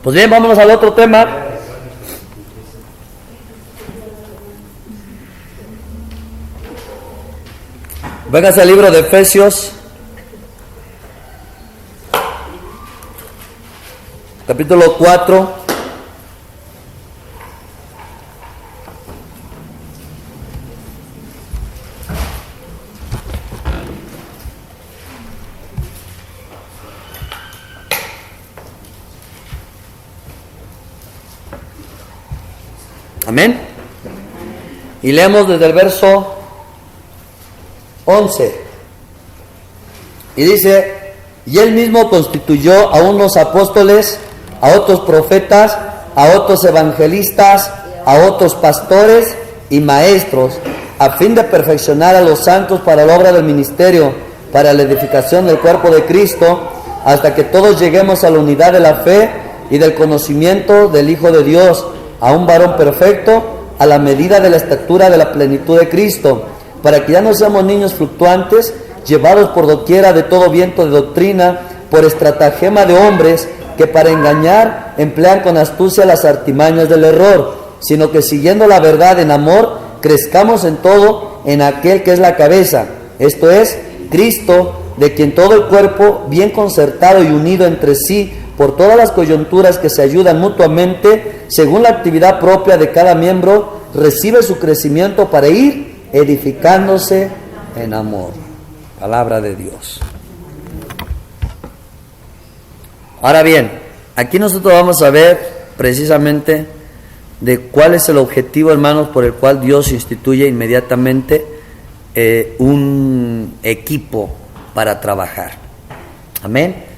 Pues bien, vámonos al otro tema. Véngase al libro de Efesios, capítulo 4. Amén. Y leemos desde el verso 11. Y dice: y él mismo constituyó a unos apóstoles, a otros profetas, a otros evangelistas, a otros pastores y maestros, a fin de perfeccionar a los santos para la obra del ministerio, para la edificación del cuerpo de Cristo, hasta que todos lleguemos a la unidad de la fe y del conocimiento del Hijo de Dios, a un varón perfecto, a la medida de la estatura de la plenitud de Cristo, para que ya no seamos niños fluctuantes, llevados por doquiera de todo viento de doctrina, por estratagema de hombres que para engañar emplean con astucia las artimañas del error, sino que siguiendo la verdad en amor, crezcamos en todo en aquel que es la cabeza, esto es, Cristo, de quien todo el cuerpo, bien concertado y unido entre sí, por todas las coyunturas que se ayudan mutuamente, según la actividad propia de cada miembro, recibe su crecimiento para ir edificándose en amor. Palabra de Dios. Ahora bien, aquí nosotros vamos a ver precisamente de cuál es el objetivo, hermanos, por el cual Dios instituye inmediatamente un equipo para trabajar. Amén.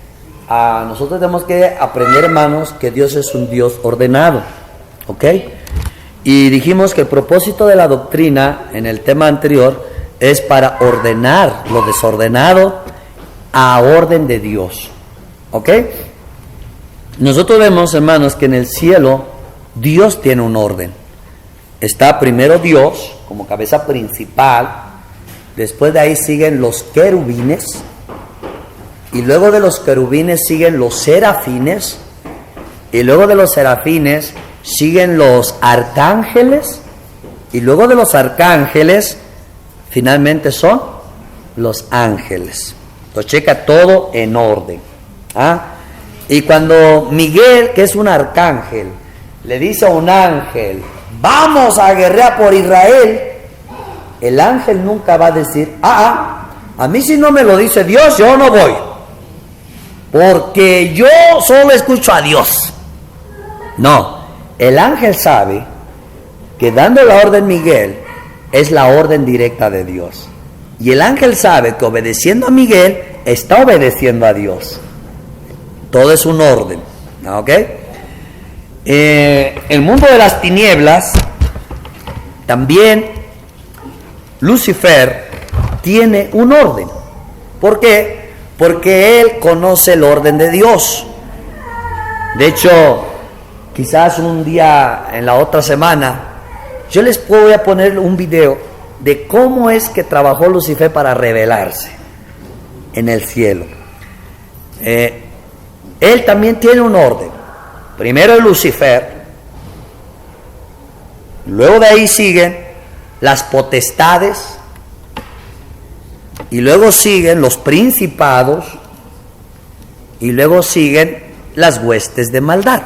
Nosotros tenemos que aprender, hermanos, que Dios es un Dios ordenado, ¿ok? Y dijimos que el propósito de la doctrina en el tema anterior es para ordenar lo desordenado a orden de Dios, ¿ok? Nosotros vemos, hermanos, que en el cielo Dios tiene un orden. Está primero Dios como cabeza principal, después de ahí siguen los querubines, y luego de los querubines siguen los serafines, y luego de los serafines siguen los arcángeles, y luego de los arcángeles finalmente son los ángeles. Entonces checa todo en orden. Y cuando Miguel, que es un arcángel, le dice a un ángel: vamos a guerrear por Israel, el ángel nunca va a decir: a mí si no me lo dice Dios, yo no voy, porque yo solo escucho a Dios. No, el ángel sabe que dando la orden Miguel es la orden directa de Dios, y el ángel sabe que obedeciendo a Miguel está obedeciendo a Dios. Todo es un orden, ¿ok? El mundo de las tinieblas, también Lucifer tiene un orden. ¿Por qué? Porque él conoce el orden de Dios. De hecho, quizás un día en la otra semana yo les voy a poner un video de cómo es que trabajó Lucifer para rebelarse en el cielo. Él también tiene un orden. Primero Lucifer, luego de ahí siguen las potestades, y luego siguen los principados, y luego siguen las huestes de maldad.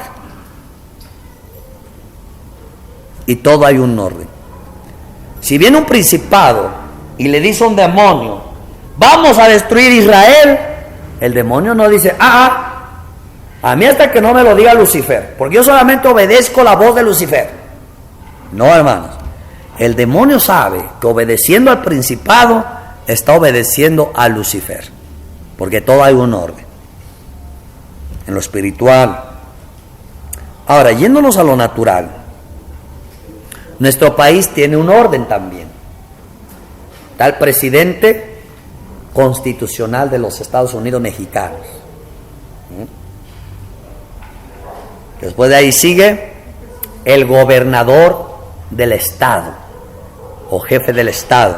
Y todo hay un orden. Si viene un principado y le dice a un demonio: vamos a destruir Israel, el demonio no dice: a mí hasta que no me lo diga Lucifer, porque yo solamente obedezco la voz de Lucifer. No, hermanos, el demonio sabe que obedeciendo al principado está obedeciendo a Lucifer, porque todo hay un orden en lo espiritual. Ahora, yéndonos a lo natural, nuestro país tiene un orden también. Está el presidente constitucional de los Estados Unidos mexicanos. Después de ahí sigue el gobernador del estado o jefe del estado.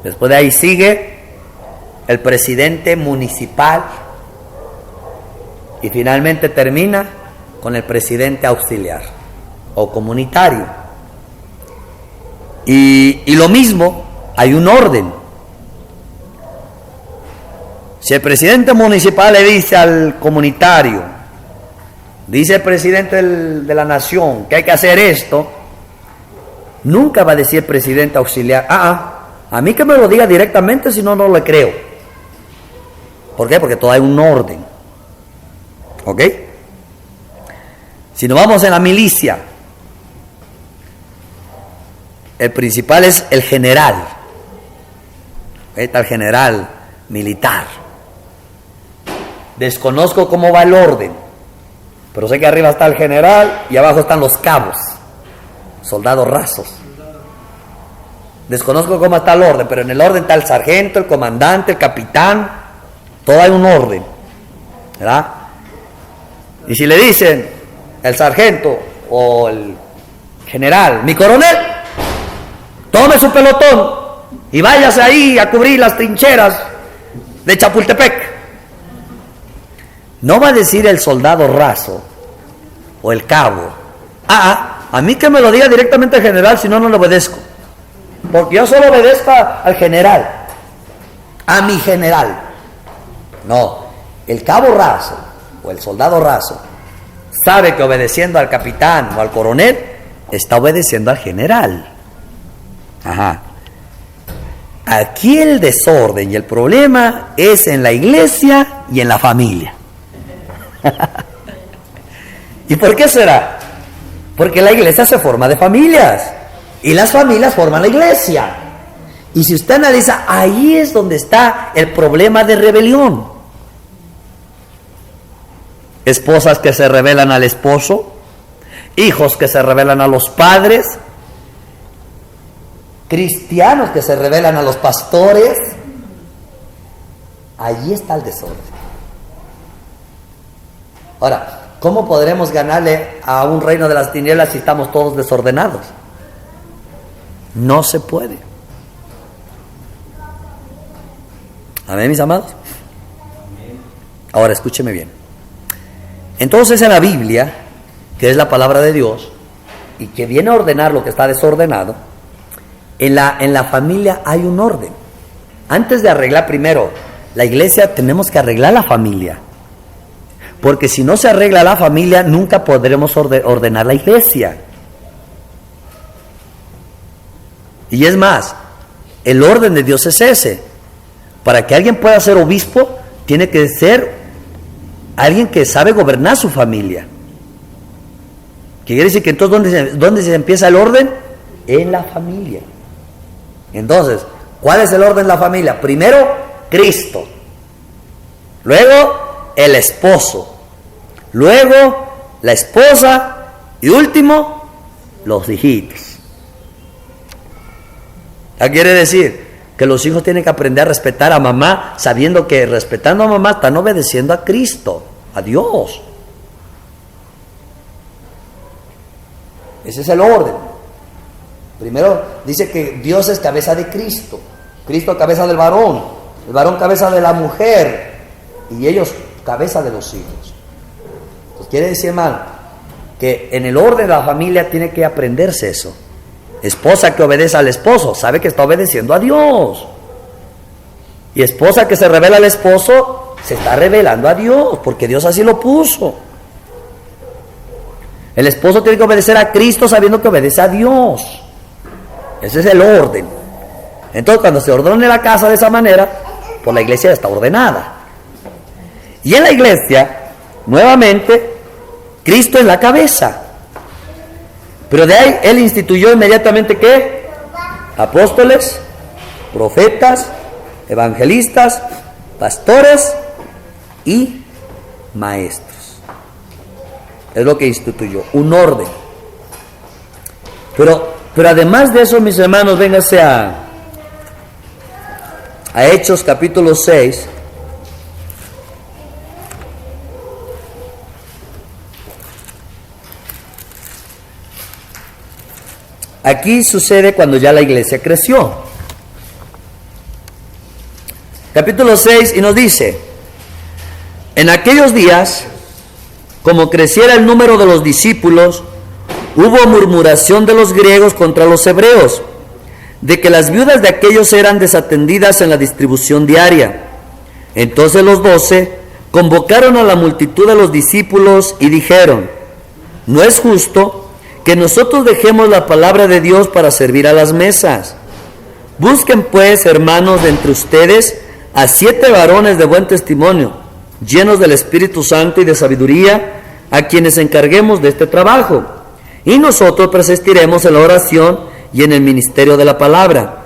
Después de ahí sigue el presidente municipal y finalmente termina con el presidente auxiliar o comunitario. Y lo mismo, hay un orden. Si el presidente municipal le dice al comunitario, dice el presidente de la nación que hay que hacer esto, nunca va a decir el presidente auxiliar, a mí que me lo diga directamente, si no, no le creo. ¿Por qué? Porque todo hay un orden. ¿Ok? Si nos vamos en la milicia, el principal es el general. Ahí está el general militar. Desconozco cómo va el orden, pero sé que arriba está el general y abajo están los cabos, soldados rasos. Desconozco cómo está el orden, pero en el orden está el sargento, el comandante, el capitán, todo hay un orden, ¿verdad? Y si le dicen el sargento o el general, mi coronel, tome su pelotón y váyase ahí a cubrir las trincheras de Chapultepec. No va a decir el soldado raso o el cabo, a mí que me lo diga directamente el general, si no, no le obedezco. Porque yo solo obedezco al general, a mi general. No, el cabo raso o el soldado raso sabe que obedeciendo al capitán o al coronel está obedeciendo al general. Aquí el desorden y el problema es en la iglesia y en la familia. ¿Y por qué será? Porque la iglesia se forma de familias y las familias forman la iglesia. Y si usted analiza, ahí es donde está el problema de rebelión. Esposas que se rebelan al esposo, hijos que se rebelan a los padres, cristianos que se rebelan a los pastores. Allí está el desorden. Ahora, ¿cómo podremos ganarle a un reino de las tinieblas si estamos todos desordenados? No se puede. Amén, mis amados. Ahora, escúcheme bien. Entonces, en la Biblia, que es la palabra de Dios, y que viene a ordenar lo que está desordenado, en la familia hay un orden. Antes de arreglar primero la iglesia, tenemos que arreglar la familia. Porque si no se arregla la familia, nunca podremos ordenar la iglesia. Y es más, el orden de Dios es ese. Para que alguien pueda ser obispo, tiene que ser alguien que sabe gobernar su familia. ¿Qué quiere decir? Que entonces, ¿dónde se empieza el orden? En la familia. Entonces, ¿cuál es el orden de la familia? Primero, Cristo. Luego, el esposo, luego la esposa y último los hijitos. ¿Qué quiere decir? Que los hijos tienen que aprender a respetar a mamá, sabiendo que respetando a mamá están obedeciendo a Cristo, a Dios. Ese es el orden. Primero dice que Dios es cabeza de Cristo, Cristo cabeza del varón, el varón cabeza de la mujer y ellos cabeza de los hijos. Pues quiere decir, hermano, que en el orden de la familia tiene que aprenderse eso. Esposa que obedece al esposo, sabe que está obedeciendo a Dios. Y esposa que se revela al esposo, se está revelando a Dios, porque Dios así lo puso. El esposo tiene que obedecer a Cristo sabiendo que obedece a Dios. Ese es el orden. Entonces, cuando se ordene la casa de esa manera, pues la iglesia está ordenada. Y en la iglesia, nuevamente, Cristo es la cabeza. Pero de ahí Él instituyó inmediatamente ¿qué? Apóstoles, profetas, evangelistas, pastores y maestros. Es lo que instituyó, un orden. Pero además de eso, mis hermanos, véngase a Hechos capítulo 6. Aquí sucede cuando ya la iglesia creció. Capítulo 6 y nos dice: en aquellos días como creciera el número de los discípulos, hubo murmuración de los griegos contra los hebreos, de que las viudas de aquellos eran desatendidas en la distribución diaria. Entonces los 12 convocaron a la multitud de los discípulos y dijeron: no es justo que nosotros dejemos la palabra de Dios para servir a las mesas. Busquen pues, hermanos, de entre ustedes a 7 varones de buen testimonio, llenos del Espíritu Santo y de sabiduría, a quienes encarguemos de este trabajo, y nosotros persistiremos en la oración y en el ministerio de la palabra.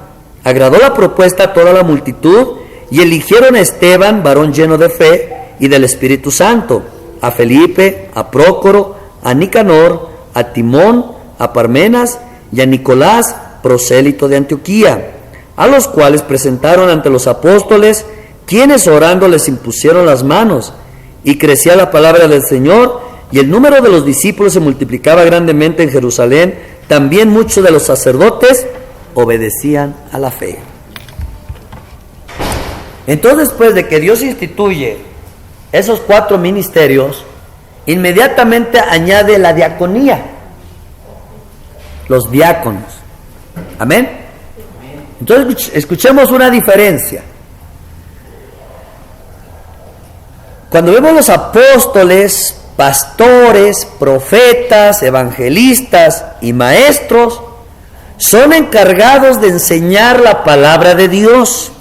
Agradó la propuesta a toda la multitud, y eligieron a Esteban, varón lleno de fe y del Espíritu Santo, a Felipe, a Prócoro, a Nicanor, a Timón, a Parmenas y a Nicolás, prosélito de Antioquía, a los cuales presentaron ante los apóstoles, quienes orando les impusieron las manos, y crecía la palabra del Señor, y el número de los discípulos se multiplicaba grandemente en Jerusalén. También muchos de los sacerdotes obedecían a la fe. Entonces, después de que Dios instituye esos 4 ministerios, inmediatamente añade la diaconía, los diáconos. Amén. Entonces escuchemos una diferencia. Cuando vemos los apóstoles, pastores, profetas, evangelistas y maestros, son encargados de enseñar la palabra de Dios.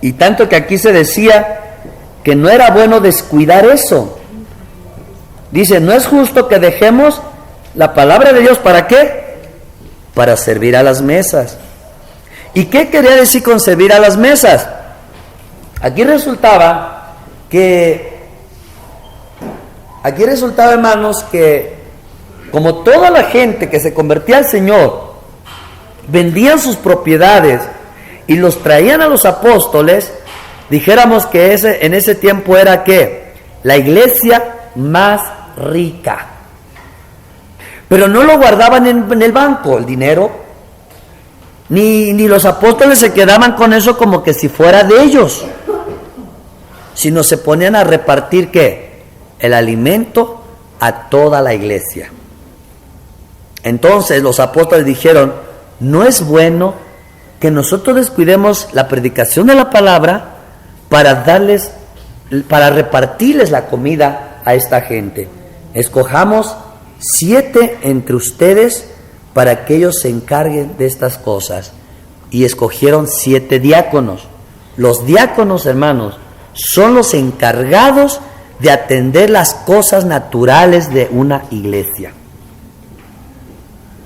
Y tanto que aquí se decía que no era bueno descuidar eso. Dice, no es justo que dejemos la palabra de Dios, ¿para qué? Para servir a las mesas. ¿Y qué quería decir con servir a las mesas? Aquí resultaba, hermanos, que como toda la gente que se convertía al Señor vendían sus propiedades y los traían a los apóstoles, dijéramos que en ese tiempo era ¿qué? La iglesia más rica. Pero no lo guardaban en el banco, el dinero, ni los apóstoles se quedaban con eso como que si fuera de ellos, sino se ponían a repartir ¿qué? El alimento a toda la iglesia. Entonces los apóstoles dijeron, no es bueno que nosotros descuidemos la predicación de la palabra para repartirles la comida a esta gente. Escojamos 7 entre ustedes para que ellos se encarguen de estas cosas. Y escogieron 7 diáconos. Los diáconos, hermanos, son los encargados de atender las cosas naturales de una iglesia.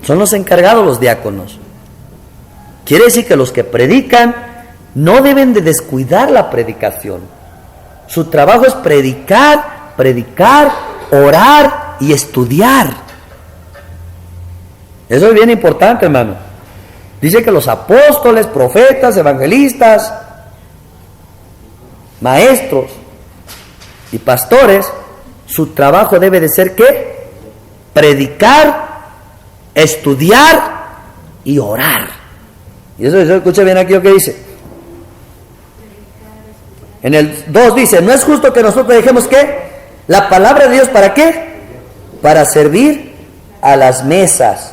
Son los encargados los diáconos. Quiere decir que los que predican no deben de descuidar la predicación. Su trabajo es predicar, orar y estudiar. Eso es bien importante, hermano. Dice que los apóstoles, profetas, evangelistas, maestros y pastores, su trabajo debe de ser ¿qué? Predicar, estudiar y orar. Y eso escucha bien aquí lo que dice. En el 2 dice, no es justo que nosotros dejemos ¿qué? La palabra de Dios, ¿para qué? Para servir a las mesas.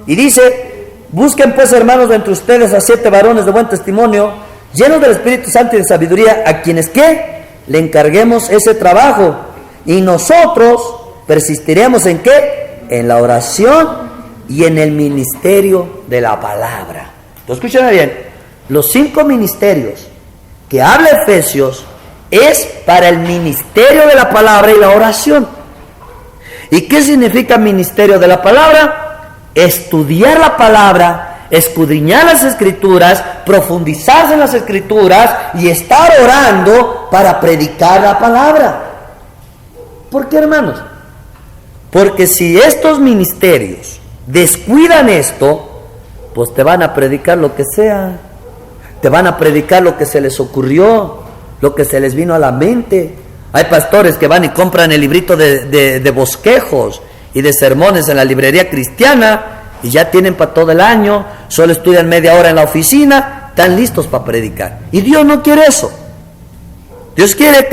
Y dice, busquen pues, hermanos, de entre ustedes a 7 varones de buen testimonio, llenos del Espíritu Santo y de sabiduría, a quienes ¿qué? Le encarguemos ese trabajo. Y nosotros persistiremos ¿en qué? En la oración y en el ministerio de la palabra. Entonces, escúchame bien, los 5 ministerios que habla Efesios es para el ministerio de la palabra y la oración. ¿Y qué significa ministerio de la palabra? Estudiar la palabra, escudriñar las escrituras, profundizarse en las escrituras y estar orando para predicar la palabra. ¿Por qué, hermanos? Porque si estos ministerios descuidan esto, pues te van a predicar lo que sea, te van a predicar lo que se les ocurrió, lo que se les vino a la mente. Hay pastores que van y compran el librito de bosquejos y de sermones en la librería cristiana y ya tienen para todo el año, solo estudian media hora en la oficina, están listos para predicar. Y Dios no quiere eso. Dios quiere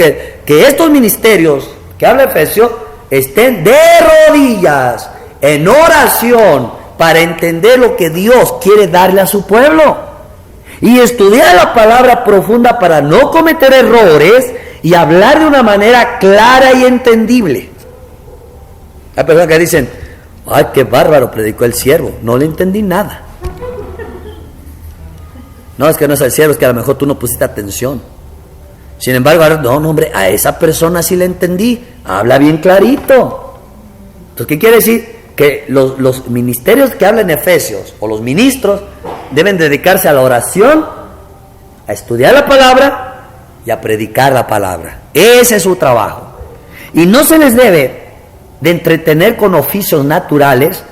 que estos ministerios que habla Efesios estén de rodillas, en oración, para entender lo que Dios quiere darle a su pueblo. Y estudiar la palabra profunda para no cometer errores y hablar de una manera clara y entendible. Hay personas que dicen, ay, qué bárbaro predicó el siervo, no le entendí nada. No, es que no es el siervo, es que a lo mejor tú no pusiste atención. Sin embargo, no, hombre, a esa persona sí le entendí, habla bien clarito. Entonces, ¿qué quiere decir? Que los ministerios que hablan en Efesios, o los ministros, deben dedicarse a la oración, a estudiar la palabra y a predicar la palabra. Ese es su trabajo. Y no se les debe de entretener con oficios naturales,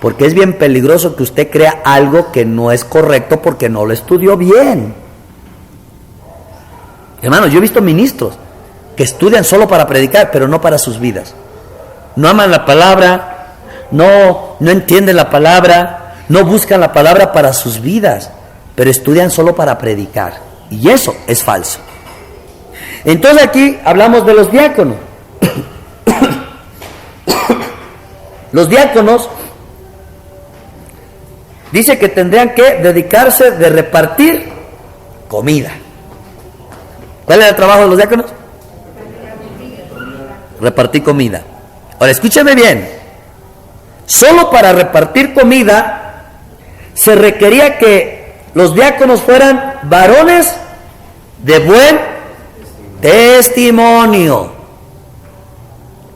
porque es bien peligroso que usted crea algo que no es correcto porque no lo estudió bien. Hermanos, yo he visto ministros que estudian solo para predicar, pero no para sus vidas. No aman la palabra, no entienden la palabra, no buscan la palabra para sus vidas, pero estudian solo para predicar. Y eso es falso. Entonces aquí hablamos de los diáconos. Los diáconos dice que tendrían que dedicarse de repartir comida. ¿Cuál es el trabajo de los diáconos? Repartir comida. Ahora escúchame bien. Solo para repartir comida se requería que los diáconos fueran varones de buen testimonio.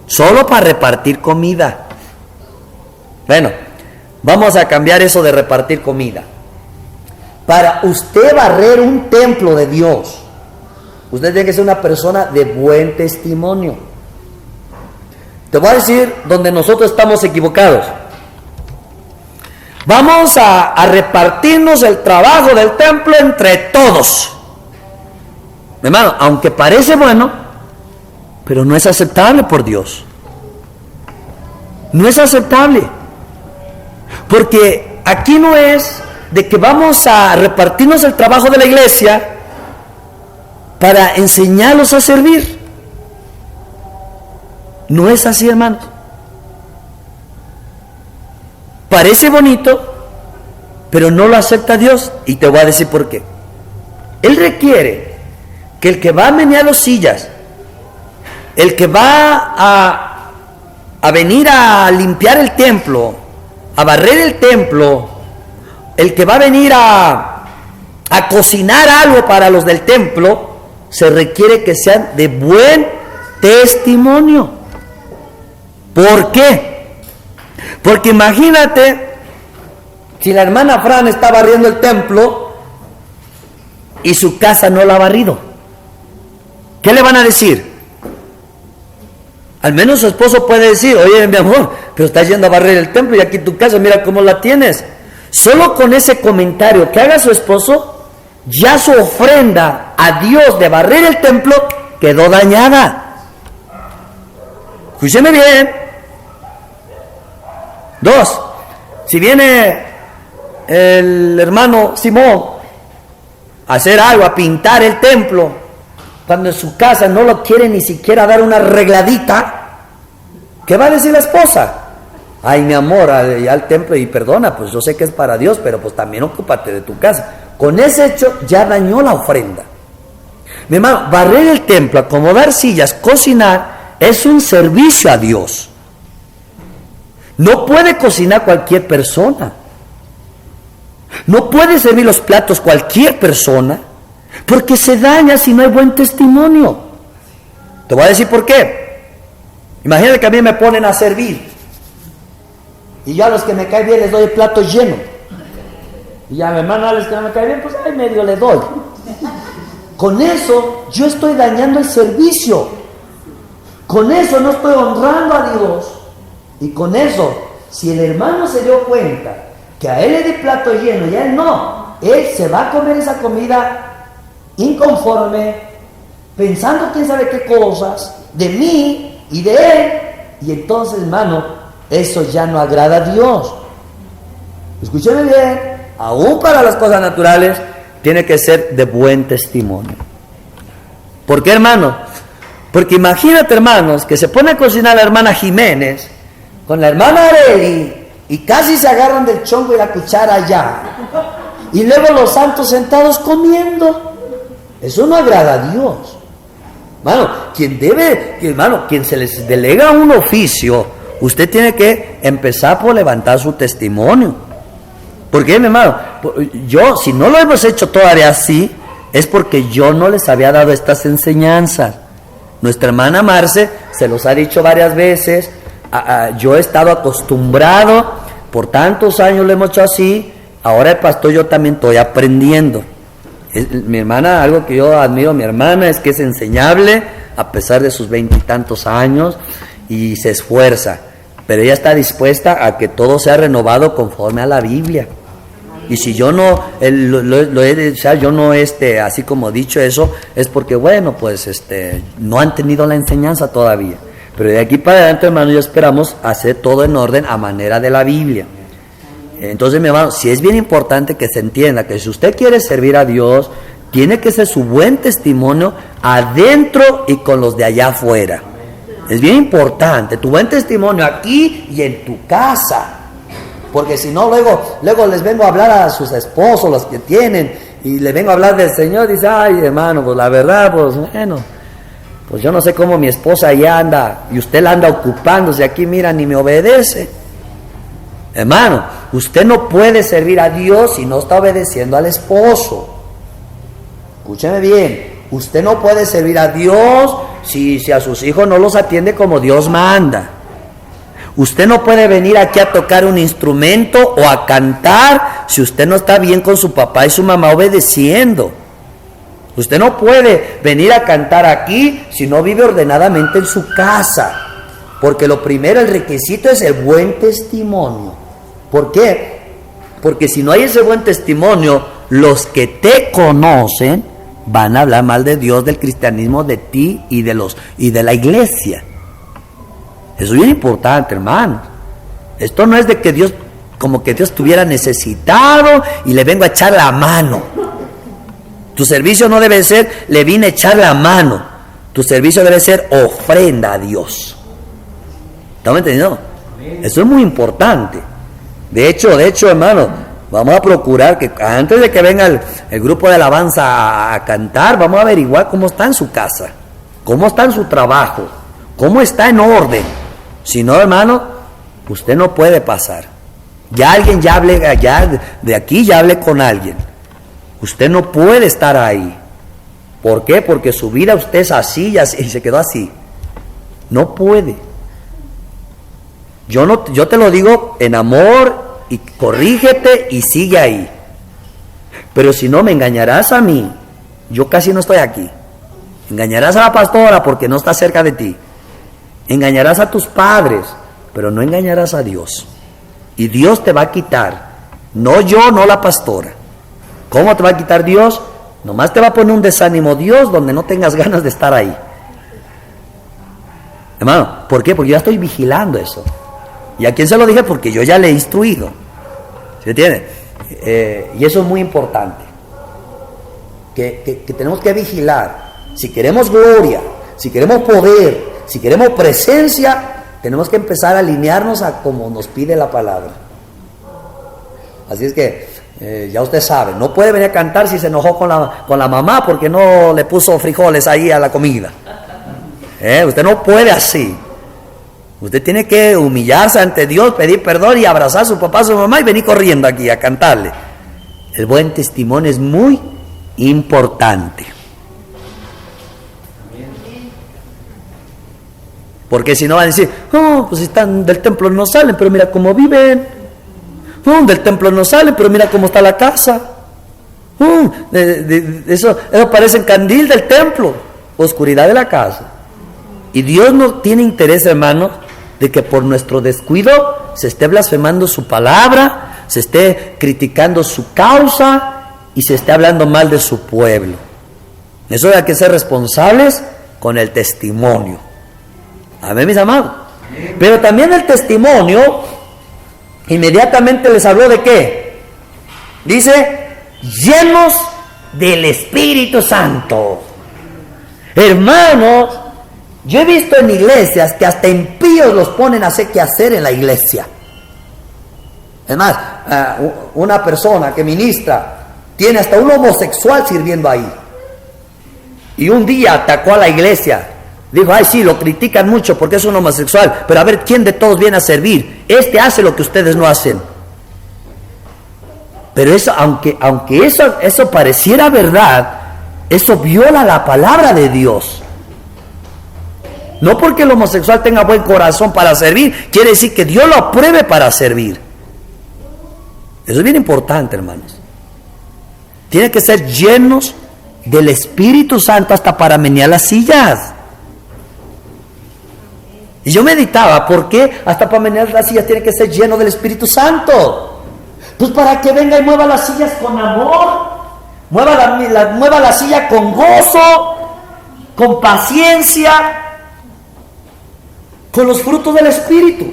Solo para repartir comida. Bueno, vamos a cambiar eso de repartir comida. Para usted barrer un templo de Dios, usted tiene que ser una persona de buen testimonio. Te voy a decir donde nosotros estamos equivocados. Vamos a repartirnos el trabajo del templo entre todos. Hermano, aunque parece bueno, pero no es aceptable por Dios. No es aceptable. Porque aquí no es de que vamos a repartirnos el trabajo de la iglesia para enseñarlos a servir. No es así, hermanos. Parece bonito, pero no lo acepta Dios. Y te voy a decir por qué. Él requiere que el que va a menear las sillas, el que va a venir a limpiar el templo, a barrer el templo, el que va a venir a cocinar algo para los del templo, se requiere que sean de buen testimonio. ¿Por qué? Porque imagínate si la hermana Fran está barriendo el templo y su casa no la ha barrido. ¿Qué le van a decir? Al menos su esposo puede decir, oye, mi amor, pero estás yendo a barrer el templo y aquí tu casa, mira cómo la tienes. Solo con ese comentario que haga su esposo, ya su ofrenda a Dios de barrer el templo quedó dañada. Escúcheme bien. 2, si viene el hermano Simón a hacer algo, a pintar el templo, cuando en su casa no lo quiere ni siquiera dar una arregladita, ¿qué va a decir la esposa? Ay, mi amor, ya al templo, y perdona, pues yo sé que es para Dios, pero pues también ocúpate de tu casa. Con ese hecho ya dañó la ofrenda. Mi hermano, barrer el templo, acomodar sillas, cocinar, es un servicio a Dios. No puede cocinar cualquier persona. No puede servir los platos cualquier persona, porque se daña si no hay buen testimonio. Te voy a decir por qué. Imagínate que a mí me ponen a servir y yo a los que me cae bien les doy el plato lleno, y a mi hermano a los que no me cae bien, pues ahí medio le doy. Con eso yo estoy dañando el servicio. Con eso no estoy honrando a Dios. Y con eso, si el hermano se dio cuenta que a él le di plato lleno y a él no, él se va a comer esa comida inconforme, pensando quién sabe qué cosas de mí y de él, y entonces, hermano, eso ya no agrada a Dios. Escúcheme bien, aún para las cosas naturales tiene que ser de buen testimonio. ¿Por qué, hermano? Porque imagínate, hermanos, que se pone a cocinar la hermana Jiménez con la hermana Areli y casi se agarran del chongo y la cuchara allá. Y luego los santos sentados comiendo. Eso no agrada a Dios. Hermano, quien se les delega un oficio, usted tiene que empezar por levantar su testimonio. ¿Por qué, mi hermano? Si no lo hemos hecho todavía así, es porque yo no les había dado estas enseñanzas. Nuestra hermana Marce se los ha dicho varias veces. Yo he estado acostumbrado, por tantos años lo hemos hecho así. Ahora el pastor, yo también estoy aprendiendo. Mi hermana, algo que yo admiro a mi hermana es que es enseñable a pesar de sus 20 y tantos años y se esfuerza, pero ella está dispuesta a que todo sea renovado conforme a la Biblia. Y si yo no yo no así como dicho eso, es porque bueno, pues no han tenido la enseñanza todavía. Pero de aquí para adelante, hermano, ya esperamos hacer todo en orden a manera de la Biblia. Entonces, mi hermano, sí es bien importante que se entienda que si usted quiere servir a Dios, tiene que ser su buen testimonio adentro y con los de allá afuera. Es bien importante, tu buen testimonio aquí y en tu casa. Porque si no, luego les vengo a hablar a sus esposos, los que tienen, y les vengo a hablar del Señor, dice, ay, hermano, pues la verdad, pues bueno, pues yo no sé cómo mi esposa allá anda, y usted la anda ocupándose aquí, mira, ni me obedece. Hermano, usted no puede servir a Dios si no está obedeciendo al esposo. Escúcheme bien, usted no puede servir a Dios si a sus hijos no los atiende como Dios manda. Usted no puede venir aquí a tocar un instrumento o a cantar si usted no está bien con su papá y su mamá obedeciendo. Usted no puede venir a cantar aquí si no vive ordenadamente en su casa. Porque lo primero, el requisito es el buen testimonio. ¿Por qué? Porque si no hay ese buen testimonio, los que te conocen van a hablar mal de Dios, del cristianismo, de ti y de la iglesia. Eso es bien importante, hermano. Esto no es de que Dios, como que Dios estuviera necesitado y le vengo a echar la mano. Tu servicio no debe ser, le vine a echar la mano. Tu servicio debe ser ofrenda a Dios. ¿Estamos entendiendo? Eso es muy importante. De hecho, hermano, vamos a procurar que antes de que venga el grupo de alabanza a cantar, vamos a averiguar cómo está en su casa, cómo está en su trabajo, cómo está en orden. Si no, hermano, usted no puede pasar. Ya alguien de aquí ya hablé con alguien. Usted no puede estar ahí. ¿Por qué? Porque su vida usted es así y se quedó así. No puede. Yo te lo digo en amor y corrígete y sigue ahí. Pero si no, me engañarás a mí. Yo casi no estoy aquí. Engañarás a la pastora porque no está cerca de ti. Engañarás a tus padres, pero no engañarás a Dios. Y Dios te va a quitar. No yo, no la pastora. ¿Cómo te va a quitar Dios? Nomás te va a poner un desánimo Dios donde no tengas ganas de estar ahí. Hermano, ¿por qué? Porque yo ya estoy vigilando eso. ¿Y a quién se lo dije? Porque yo ya le he instruido. ¿Se entiende? Y eso es muy importante. Que tenemos que vigilar. Si queremos gloria, si queremos poder, si queremos presencia, tenemos que empezar a alinearnos a como nos pide la palabra. Así es que ya usted sabe, no puede venir a cantar si se enojó con la mamá porque no le puso frijoles ahí a la comida. Usted no puede así. Usted tiene que humillarse ante Dios, pedir perdón y abrazar a su papá, a su mamá y venir corriendo aquí a cantarle. El buen testimonio es muy importante. Porque si no van a decir, pues están del templo no salen, pero mira cómo viven. Del templo no salen, pero mira cómo está la casa. Eso parece el candil del templo, oscuridad de la casa. Y Dios no tiene interés, hermano, de que por nuestro descuido se esté blasfemando su palabra, se esté criticando su causa y se esté hablando mal de su pueblo. Eso hay que ser responsables con el testimonio. Amén, mis amados. Pero también el testimonio inmediatamente les habló de qué. Dice, llenos del Espíritu Santo. Hermanos, yo he visto en iglesias que hasta impíos los ponen a hacer qué hacer en la iglesia. Es más, una persona que ministra tiene hasta un homosexual sirviendo ahí. Y un día atacó a la iglesia. Dijo, ay sí, lo critican mucho porque es un homosexual, pero a ver quién de todos viene a servir. Este hace lo que ustedes no hacen. Pero eso, aunque eso pareciera verdad, eso viola la palabra de Dios. No porque el homosexual tenga buen corazón para servir, quiere decir que Dios lo apruebe para servir. Eso es bien importante, hermanos. Tienen que ser llenos del Espíritu Santo hasta para menear las sillas. Y yo meditaba, ¿por qué hasta para menear las sillas tiene que ser lleno del Espíritu Santo? Pues para que venga y mueva las sillas con amor, mueva la silla con gozo, con paciencia, con los frutos del Espíritu.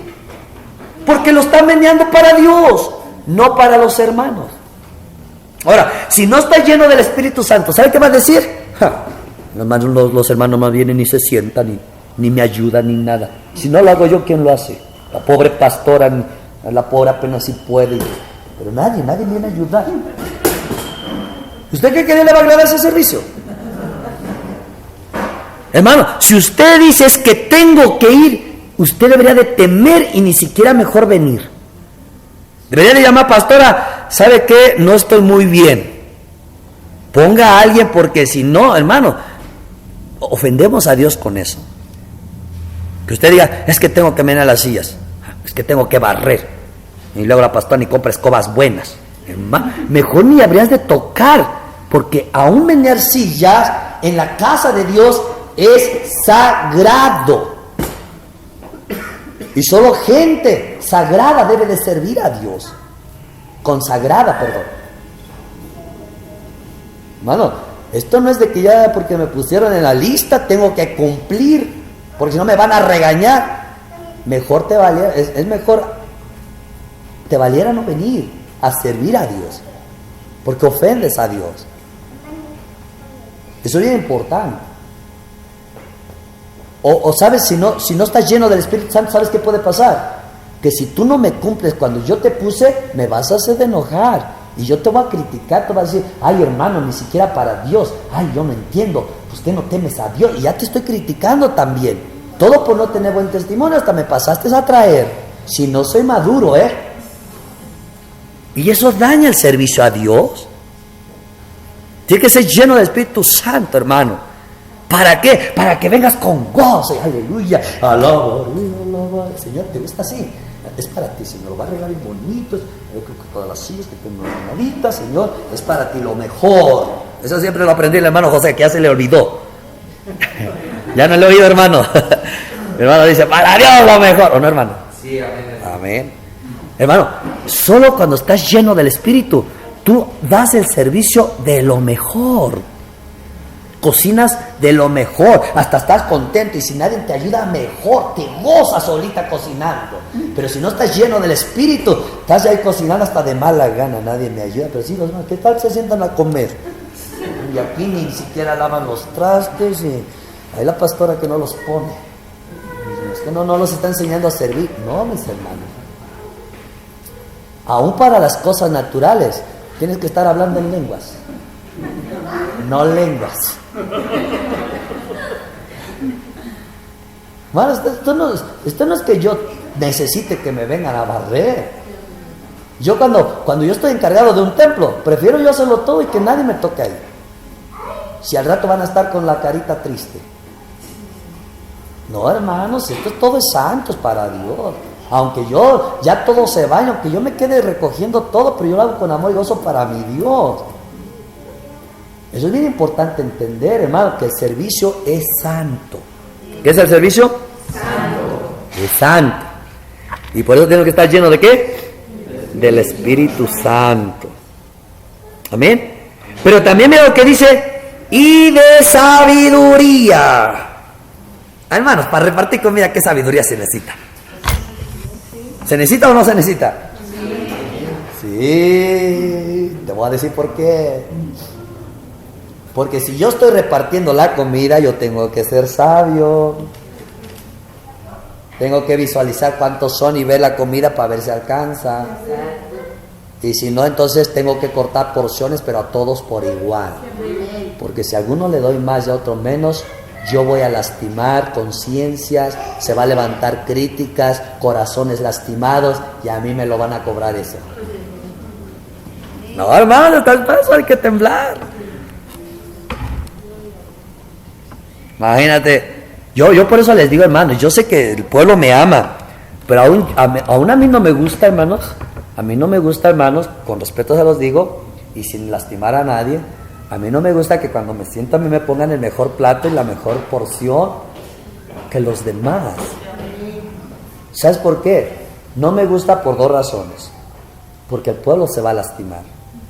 Porque lo está meneando para Dios, no para los hermanos. Ahora, si no está lleno del Espíritu Santo, ¿sabe qué va a decir? Los hermanos más vienen ni se sientan, ni me ayudan, ni nada. Si no lo hago yo, ¿quién lo hace? La pobre pastora, la pobre apenas si puede. Pero nadie viene a ayudar. ¿Usted cree que Dios le va a agradar ese servicio? Hermano, si usted dice es que tengo que ir, usted debería de temer y ni siquiera mejor venir. Debería de llamar, pastora, ¿sabe qué? No estoy muy bien. Ponga a alguien, porque si no, hermano, ofendemos a Dios con eso. Que usted diga, es que tengo que menear las sillas, es que tengo que barrer, y luego la pastora ni compra escobas buenas. Hermano, mejor ni habrías de tocar, porque aún menear sillas en la casa de Dios es sagrado. Y solo gente sagrada debe de servir a Dios. Consagrada, perdón. Hermano, esto no es de que ya porque me pusieron en la lista tengo que cumplir, porque si no me van a regañar. Mejor te valiera, es mejor te valiera no venir a servir a Dios, porque ofendes a Dios. Eso es bien importante. O sabes, si no estás lleno del Espíritu Santo, ¿sabes qué puede pasar? Que si tú no me cumples cuando yo te puse, me vas a hacer de enojar. Y yo te voy a criticar, te voy a decir, ay hermano, ni siquiera para Dios. Ay, yo no entiendo, pues que no temes a Dios. Y ya te estoy criticando también. Todo por no tener buen testimonio, hasta me pasaste a traer. Si no soy maduro, Y eso daña el servicio a Dios. Tiene que ser lleno del Espíritu Santo, hermano. ¿Para qué? Para que vengas con gozo. Aleluya. Alaba, alaba. Señor, ¿te gusta así? Es para ti, Señor. Lo va a arreglar bien bonito. Yo creo que todas las sillas que tengo ordenaditas, Señor, es para ti lo mejor. Eso siempre lo aprendí el hermano José, que ya se le olvidó. Ya no lo he oído, hermano. Mi hermano dice, para Dios lo mejor. ¿O no, hermano? Sí, amén. Amén. Hermano, solo cuando estás lleno del Espíritu, tú das el servicio de lo mejor. Cocinas de lo mejor, hasta estás contento, y si nadie te ayuda, mejor, te gozas solita cocinando. Pero si no estás lleno del Espíritu, estás ahí cocinando hasta de mala gana, nadie me ayuda. Pero sí, hermano, ¿qué tal se sientan a comer? Y aquí ni siquiera lavan los trastes, y hay la pastora que no los pone. Es que no los está enseñando a servir. No, mis hermanos. Aún para las cosas naturales, tienes que estar hablando en lenguas. No lenguas. Bueno, esto no es que yo necesite que me vengan a barrer. Yo cuando yo estoy encargado de un templo, prefiero yo hacerlo todo y que nadie me toque ahí. Si al rato van a estar con la carita triste. No, hermanos, esto todo es santo, es para Dios. Aunque yo ya todo se vaya, aunque yo me quede recogiendo todo, pero yo lo hago con amor y gozo para mi Dios. Eso es bien importante entender, hermano, que el servicio es santo. ¿Qué es el servicio? Santo. Es santo. Y por eso tengo que estar lleno de ¿qué? Del Espíritu Santo. Amén. Pero también mira lo que dice, y de sabiduría. Hermanos, para repartir comida, ¿qué sabiduría se necesita? ¿Se necesita o no se necesita? Sí. Te voy a decir por qué. Porque si yo estoy repartiendo la comida, yo tengo que ser sabio. Tengo que visualizar cuántos son y ver la comida para ver si alcanza. Y si no, entonces tengo que cortar porciones, pero a todos por igual. Porque si a alguno le doy más y a otro menos, yo voy a lastimar conciencias, se va a levantar críticas, corazones lastimados, y a mí me lo van a cobrar eso. No, hermano, está el paso, hay que temblar. Imagínate, yo por eso les digo, hermanos, yo sé que el pueblo me ama, pero aún a mí no me gusta, hermanos, con respeto se los digo, y sin lastimar a nadie, a mí no me gusta que cuando me siento a mí me pongan el mejor plato y la mejor porción que los demás. ¿Sabes por qué? No me gusta por 2 razones. Porque el pueblo se va a lastimar,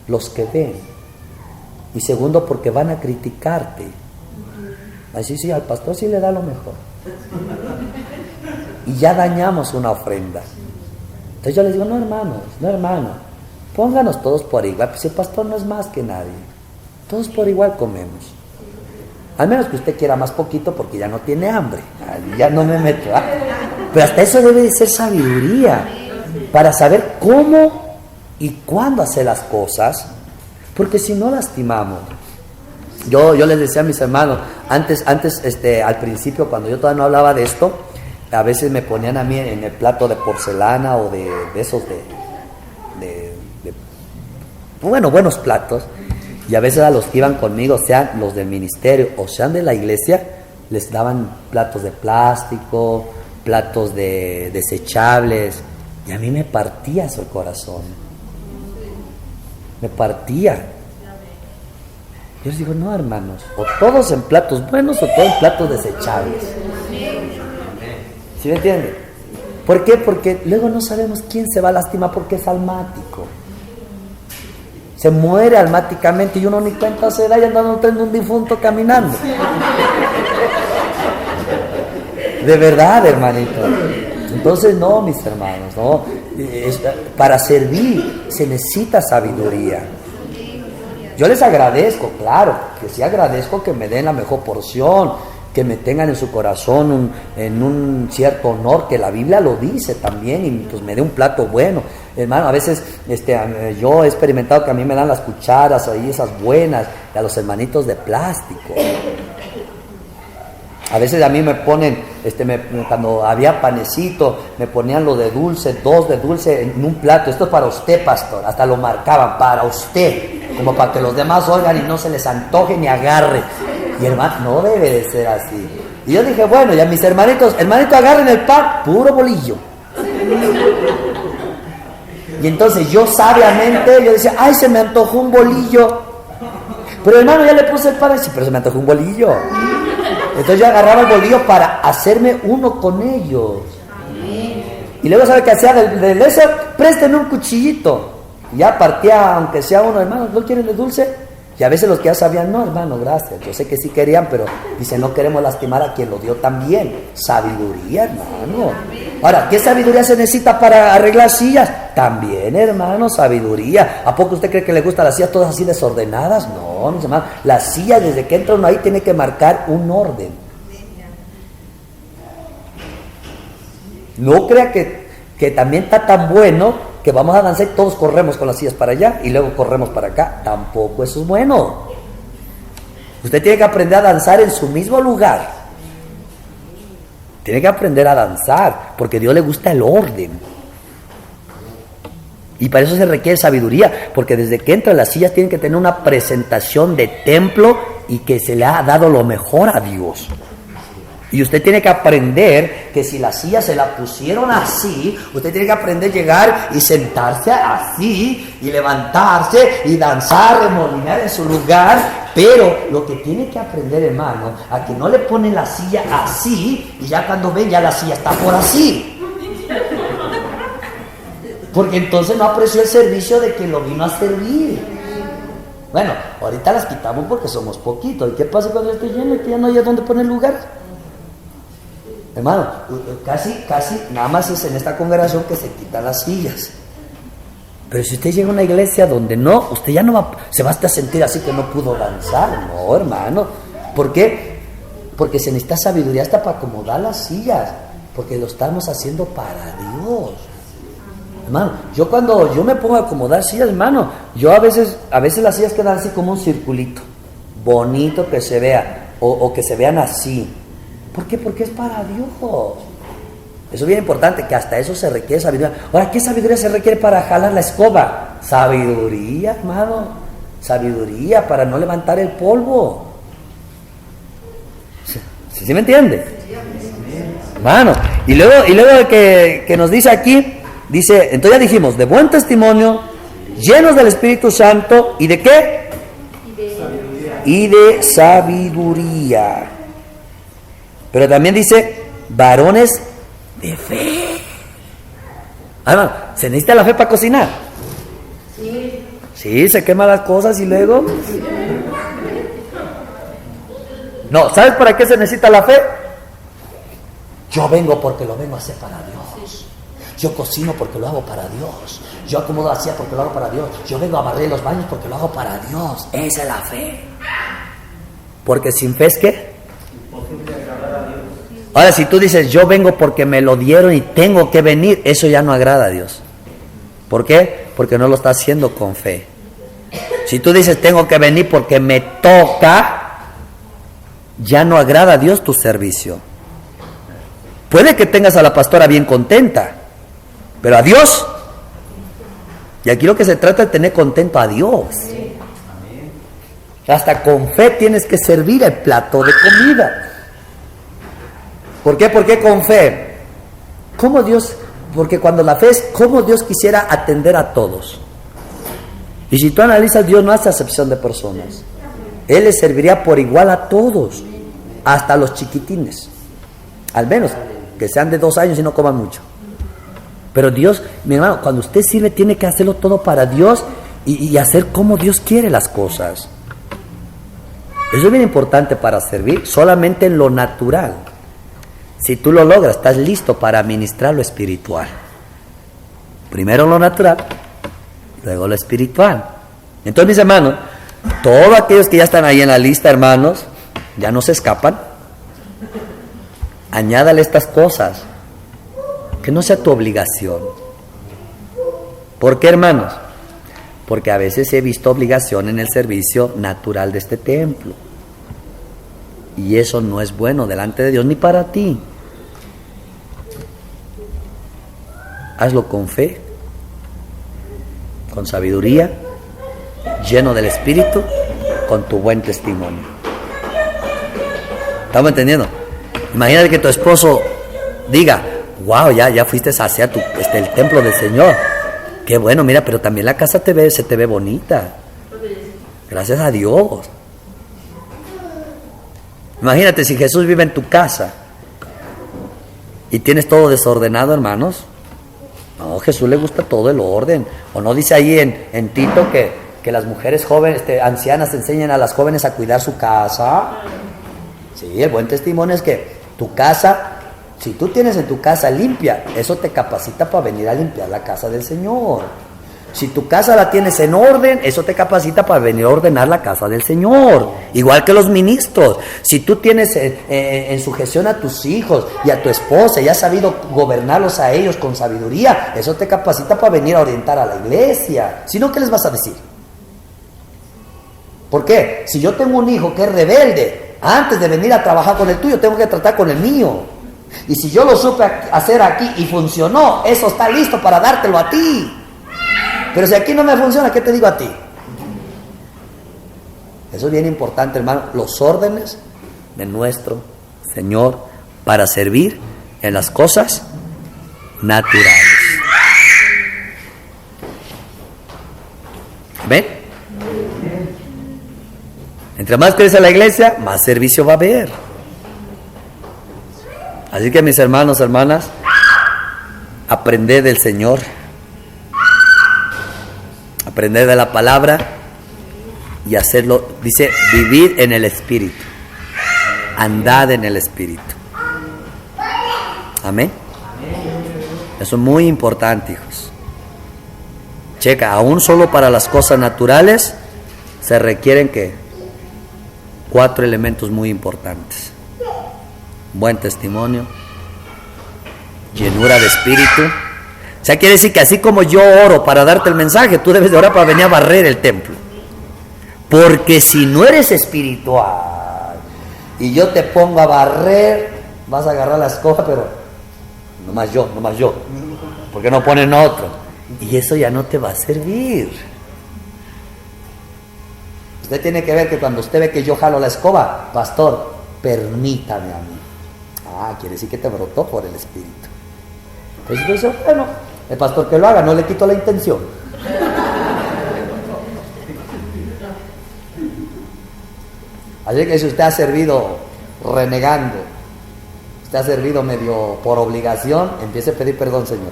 los que ven. Y segundo, porque van a criticarte. Así sí, al pastor sí le da lo mejor. Y ya dañamos una ofrenda. Entonces yo les digo, no hermano, pónganos todos por igual. Pues el pastor no es más que nadie. Todos por igual comemos. Al menos que usted quiera más poquito porque ya no tiene hambre. Ya no me meto. Pero hasta eso debe de ser sabiduría. Para saber cómo y cuándo hacer las cosas. Porque si no lastimamos. Yo les decía a mis hermanos, antes al principio, cuando yo todavía no hablaba de esto, a veces me ponían a mí en el plato de porcelana o de esos buenos platos. Y a veces a los que iban conmigo, sean los del ministerio o sean de la iglesia, les daban platos de plástico, platos desechables. Y a mí me partía eso el corazón. Me partía. Yo les digo, no, hermanos, o todos en platos buenos o todos en platos desechables. ¿Sí me entienden? ¿Por qué? Porque luego no sabemos quién se va a lastimar porque es almático. Se muere almáticamente y uno ni cuenta se da y andando teniendo un difunto caminando. De verdad, hermanito. Entonces, no, mis hermanos, no. Para servir se necesita sabiduría. Yo les agradezco, claro, que sí agradezco que me den la mejor porción, que me tengan en su corazón en un cierto honor, que la Biblia lo dice también, y pues me dé un plato bueno. Hermano, a veces yo he experimentado que a mí me dan las cucharas ahí, esas buenas, y a los hermanitos de plástico. A veces a mí me ponen, cuando había panecito, me ponían lo de dulce, 2 de dulce en un plato. Esto es para usted, pastor. Hasta lo marcaban, para usted, como para que los demás oigan y no se les antoje ni agarre. Y hermano, no debe de ser así. Y yo dije, bueno, ya mis hermanitos agarren el pan, puro bolillo. Y entonces yo sabiamente, yo decía, ay, se me antojó un bolillo. Pero hermano, ya le puse el pan, sí, pero se me antojó un bolillo. Entonces yo agarraba el bolillo para hacerme uno con ellos. Y luego, ¿sabe qué hacía? De eso, préstenme un cuchillito. Y ya partía, aunque sea uno, hermano, ¿no quieren de dulce? Y a veces los que ya sabían, no, hermano, gracias. Yo sé que sí querían, pero dice, no queremos lastimar a quien lo dio también. Sabiduría, hermano. Ahora, ¿qué sabiduría se necesita para arreglar sillas? También, hermano, sabiduría. ¿A poco usted cree que le gustan las sillas todas así desordenadas? No, mis hermanos. La silla, desde que entra uno ahí, tiene que marcar un orden. No crea que también está tan bueno que vamos a danzar y todos corremos con las sillas para allá y luego corremos para acá. Tampoco eso es bueno. Usted tiene que aprender a danzar en su mismo lugar. Tiene que aprender a danzar, porque a Dios le gusta el orden. Y para eso se requiere sabiduría, porque desde que entran las sillas tienen que tener una presentación de templo y que se le ha dado lo mejor a Dios. Y usted tiene que aprender que si la silla se la pusieron así, usted tiene que aprender a llegar y sentarse así, y levantarse, y danzar, remolinar en su lugar. Pero lo que tiene que aprender, hermano, a que no le ponen la silla así, y ya cuando ven, ya la silla está por así. Porque entonces no apreció el servicio de quien lo vino a servir. Bueno, ahorita las quitamos porque somos poquitos. ¿Y qué pasa cuando esté lleno y que ya no haya dónde poner lugar? Hermano, casi, nada más es en esta congregación que se quitan las sillas. Pero si usted llega a una iglesia donde no, usted ya no va, se va hasta a sentir así que no pudo danzar. No, hermano. ¿Por qué? Porque se necesita sabiduría hasta para acomodar las sillas. Porque lo estamos haciendo para Dios. Hermano, yo cuando yo me pongo a acomodar sillas, hermano, yo a veces las sillas quedan así como un circulito. Bonito que se vea. O que se vean así. ¿Por qué? Porque es para Dios. Eso es bien importante, que hasta eso se requiere sabiduría. Ahora, ¿qué sabiduría se requiere para jalar la escoba? Sabiduría, hermano. Sabiduría para no levantar el polvo. ¿Sí me entiende? Hermano, y luego que nos dice aquí, dice, entonces ya dijimos, de buen testimonio, llenos del Espíritu Santo, ¿y de qué? Y de sabiduría. Pero también dice, varones de fe. Hermano, ¿se necesita la fe para cocinar? Sí, se queman las cosas y luego... No, ¿sabes para qué se necesita la fe? Yo vengo porque lo vengo a hacer para Dios. Yo cocino porque lo hago para Dios. Yo acomodo así porque lo hago para Dios. Yo vengo a barrer los baños porque lo hago para Dios. Esa es la fe. Porque sin fe es ¿qué? Ahora, si tú dices, yo vengo porque me lo dieron y tengo que venir, eso ya no agrada a Dios. ¿Por qué? Porque no lo está haciendo con fe. Si tú dices, tengo que venir porque me toca, ya no agrada a Dios tu servicio. Puede que tengas a la pastora bien contenta, pero a Dios. Y aquí lo que se trata es de tener contento a Dios. Hasta con fe tienes que servir el plato de comida. ¿Por qué? ¿Por qué con fe? ¿Cómo Dios? Porque cuando la fe es cómo Dios quisiera atender a todos. Y si tú analizas, Dios no hace acepción de personas. Él les serviría por igual a todos, hasta los chiquitines. Al menos que sean de 2 años y no coman mucho. Pero Dios, mi hermano, cuando usted sirve tiene que hacerlo todo para Dios y hacer como Dios quiere las cosas. Eso es bien importante para servir solamente en lo natural. Si tú lo logras, estás listo para administrar lo espiritual. Primero lo natural, luego lo espiritual. Entonces, mis hermanos, todos aquellos que ya están ahí en la lista, hermanos, ya no se escapan. Añádale estas cosas, que no sea tu obligación. ¿Por qué, hermanos? Porque a veces he visto obligación en el servicio natural de este templo. Y eso no es bueno delante de Dios ni para ti. Hazlo con fe, con sabiduría, lleno del Espíritu, con tu buen testimonio. ¿Estamos entendiendo? Imagínate que tu esposo diga, wow, ya fuiste hacia el templo del Señor. Qué bueno, mira, pero también la casa se te ve bonita. Gracias a Dios. Imagínate si Jesús vive en tu casa y tienes todo desordenado, hermanos. No, a Jesús le gusta todo el orden. ¿O no dice ahí en Tito que las mujeres jóvenes, ancianas, enseñan a las jóvenes a cuidar su casa? Sí, el buen testimonio es que tu casa, si tú tienes en tu casa limpia, eso te capacita para venir a limpiar la casa del Señor. Si tu casa la tienes en orden, eso te capacita para venir a ordenar la casa del Señor. Igual que los ministros. Si tú tienes en sujeción a tus hijos y a tu esposa y has sabido gobernarlos a ellos con sabiduría, eso te capacita para venir a orientar a la iglesia. Si no, ¿qué les vas a decir? ¿Por qué? Si yo tengo un hijo que es rebelde, antes de venir a trabajar con el tuyo, tengo que tratar con el mío. Y si yo lo supe hacer aquí y funcionó, eso está listo para dártelo a ti. Pero si aquí no me funciona, ¿qué te digo a ti? Eso es bien importante, hermano. Los órdenes de nuestro Señor para servir en las cosas naturales. ¿Ven? Entre más crece la iglesia, más servicio va a haber. Así que mis hermanos, hermanas, aprended del Señor. Aprender de la palabra y hacerlo, dice, vivir en el Espíritu, andad en el Espíritu. Amén. Eso es muy importante, hijos. checa, aún solo para las cosas naturales se requieren que 4 elementos muy importantes: buen testimonio, llenura de espíritu. O sea, quiere decir que así como yo oro para darte el mensaje, tú debes de orar para venir a barrer el templo. Porque si no eres espiritual y yo te pongo a barrer, vas a agarrar la escoba, pero nomás yo. ¿Por qué no ponen otro? Y eso ya no te va a servir. Usted tiene que ver que cuando usted ve que yo jalo la escoba, pastor, permítame a mí. Quiere decir que te brotó por el espíritu. Entonces, bueno, el pastor que lo haga, no le quito la intención. Así que si usted ha servido renegando, usted ha servido medio por obligación, empiece a pedir perdón, Señor.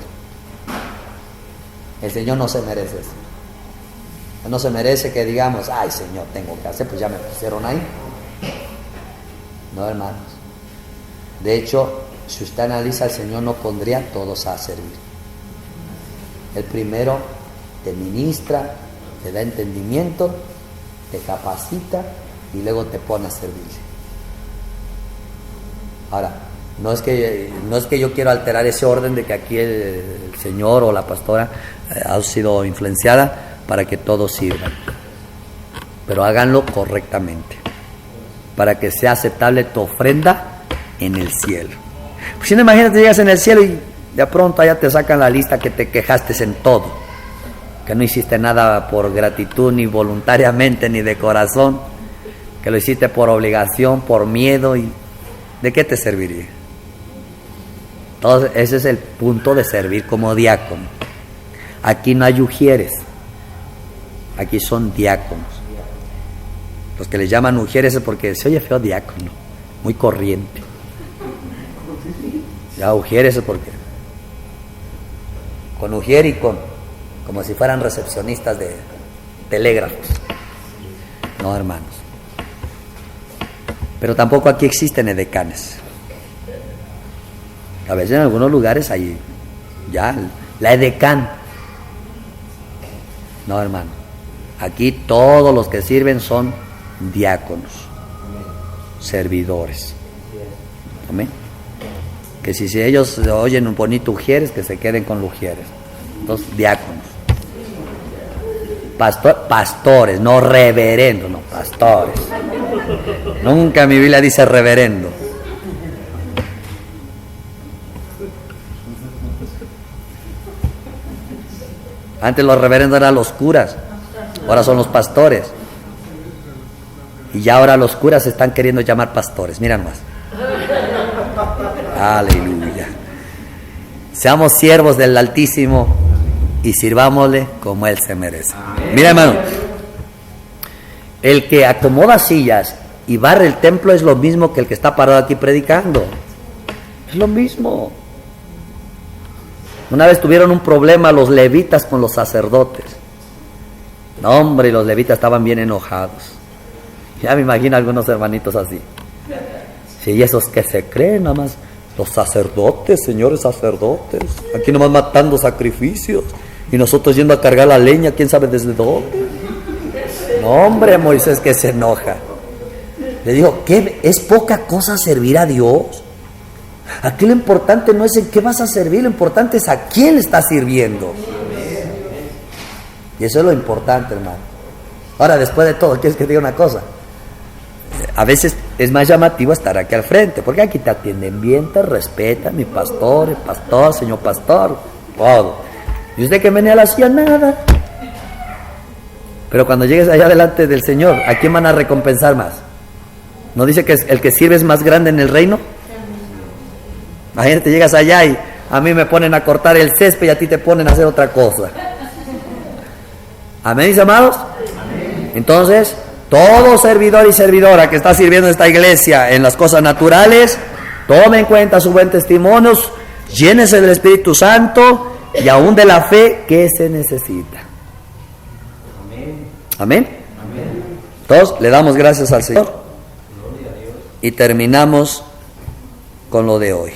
El Señor no se merece eso. No se merece que digamos, ay Señor, tengo que hacer, pues ya me pusieron ahí. No, hermanos. De hecho, si usted analiza, el Señor no pondría a todos a servir. El primero te ministra, te da entendimiento, te capacita y luego te pone a servirle. Ahora, no es que yo quiero alterar ese orden de que aquí el Señor o la pastora ha sido influenciada para que todos sirvan, pero háganlo correctamente para que sea aceptable tu ofrenda en el cielo. Pues si no, imagínate, llegas en el cielo y de pronto allá te sacan la lista que te quejaste en todo, que no hiciste nada por gratitud, ni voluntariamente, ni de corazón, que lo hiciste por obligación, por miedo. ¿Y de qué te serviría? Entonces ese es el punto de servir como diácono. Aquí no hay ujieres, aquí son diáconos. Los que les llaman ujieres es porque se oye feo diácono, muy corriente. Ya ujieres es porque con ujier y como si fueran recepcionistas de telégrafos. No, hermanos. Pero tampoco aquí existen edecanes. A veces en algunos lugares hay ya la edecán. No, hermano. Aquí todos los que sirven son diáconos, servidores. Amén. Que si ellos oyen un bonito ujieres, que se queden con los ujieres. Entonces, diáconos. Pastores, no reverendos, no, pastores. Nunca mi Biblia dice reverendo. Antes los reverendos eran los curas, ahora son los pastores. Y ya ahora los curas se están queriendo llamar pastores, miran más. Aleluya. Seamos siervos del Altísimo y sirvámosle como Él se merece. Mira, hermano, el que acomoda sillas y barre el templo es lo mismo que el que está parado aquí predicando. Es lo mismo. Una vez tuvieron un problema los levitas con los sacerdotes. No, hombre, los levitas estaban bien enojados. Ya me imagino algunos hermanitos así. Sí, y esos que se creen nada más. Los sacerdotes, señores sacerdotes, aquí nomás matando sacrificios y nosotros yendo a cargar la leña, quién sabe desde dónde. No, hombre, Moisés que se enoja. Le dijo, ¿qué? ¿Es poca cosa servir a Dios? Aquí lo importante no es en qué vas a servir, lo importante es a quién le estás sirviendo. Y eso es lo importante, hermano. Ahora, después de todo, ¿quieres que te diga una cosa? A veces es más llamativo estar aquí al frente, porque aquí te atienden bien, te respetan, mi pastor, el pastor, señor pastor, todo. Y usted que venía a la silla, nada. Pero cuando llegues allá delante del Señor, ¿a quién van a recompensar más? ¿No dice que el que sirve es más grande en el reino? Imagínate, llegas allá y a mí me ponen a cortar el césped y a ti te ponen a hacer otra cosa. ¿Amén, mis amados? Amén. Entonces, todo servidor y servidora que está sirviendo en esta iglesia en las cosas naturales, tome en cuenta su buen testimonio, llénese del Espíritu Santo y aún de la fe que se necesita. Amén. Amén. Amén. Entonces, le damos gracias al Señor y terminamos con lo de hoy.